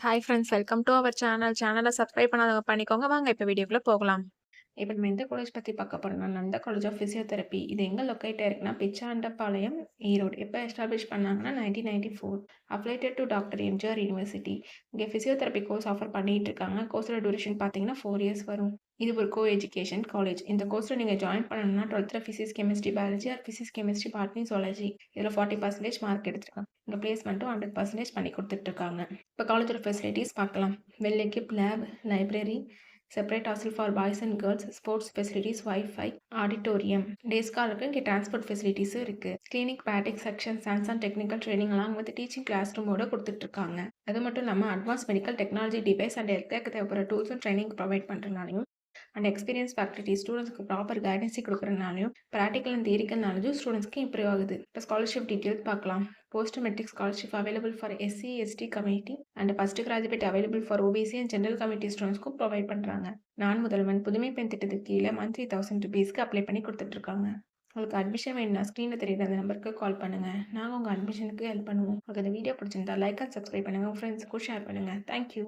Hi friends, welcome to our channel. சேனலை subscribe பண்ணாதவங்க பண்ணிக்கோங்க. வாங்க இப்போ வீடியோக்குள்ள போகலாம். இப்போ நம்ம எந்த காலேஜ் பற்றி பார்க்க போறோம்னா, நந்தா காலேஜ் ஆஃப் ஃபிசியோதெரப்பி. இது எங்கே லொக்கேட் ஆயிருக்குன்னா, பிச்சாண்டபாளையம், ஈரோடு. எப்போ எஸ்டாப்ளிஷ் பண்ணாங்கன்னா 1994. Affiliated to doctor MGR university. இங்கே ஃபிசியோதெரப்பி கோர்ஸ் ஆஃபர் பண்ணிட்டு இருக்காங்க. கோர்ஸோட டியூரேஷன் பார்த்தீங்கன்னா 4 இயர்ஸ் வரும். இது ஒரு கோ எஜுகேஷன் காலேஜ். இந்த கோர்ஸில் நீங்கள் ஜாயின் பண்ணணும்னா 12th physics chemistry biology R physics chemistry botany zoology இதில் 40% மார்க் எடுத்துருக்காங்க. இங்கே பிளேஸ்மெண்ட்டும் 100% பண்ணி கொடுத்துட்ருக்காங்க. இப்போ காலேஜோட ஃபெசிலிட்டிஸ் பார்க்கலாம். Well equipped lab, library, separate hostel for boys and girls, sports facilities, wifi, auditorium, day ஸ்காலருக்கு இங்கே டிரான்ஸ்போர்ட் ஃபெசிலிட்டிஸும் இருக்குது. கிளினிக், பேட்டிக் section, science and technical training எல்லாம் வந்து டீச்சிங் கிளாஸ் ரூமோட கொடுத்துட்ருக்காங்க. அது மட்டும் இல்லாமல் advance medical technology device and health தேவைப்படுற டூல்ஸும் ட்ரைனிங் ப்ரொவைட் பண்ணுறதுனாலையும் அண்ட் எக்ஸ்பீரியன்ஸ் ஃபேக்கல்ட்டி ஸ்டூடெண்ட்ஸ்க்கு ப்ராப்பர் கைடன்ஸை கொடுக்குறதுனாலையும் ப்ராக்டிக்கல் அண்ட் தியரிக்கல் நாலேஜும் ஸ்டூடெண்ட்ஸ்க்கு இம்ப்ரூவ் ஆகுது. இப்போ ஸ்காலர்ஷிப் டீட்டெயில்ஸ் பார்க்கலாம். Post matric scholarship available for SC ST community and first graduate available for OBC and general community ஸ்டூடெண்ட்ஸ்க்கும் ப்ரொவைட் பண்ணுறாங்க. நான் முதல்வன் புதுமை பெண் திட்டத்துக்கு கீழே மந்த்லி 1000 ருபீஸ்க்கு அப்ளை பண்ணி கொடுத்துட்ருக்காங்க. உங்களுக்கு அட்மிஷன் வேணும்னா ஸ்க்ரீனில் தெரியுற அந்த நம்பருக்கு கால் பண்ணுங்கள். நாங்கள் உங்கள் அட்மிஷனுக்கு ஹெல்ப் பண்ணுவோம். உங்களுக்கு அந்த வீடியோ பிடிச்சிருந்தா லைக் அண்ட் சப்ஸ்கிரைப் பண்ணுங்கள். உங்கள் ஃப்ரெண்ட்ஸுக்கும் ஷேர் பண்ணுங்கள். தேங்க்யூ.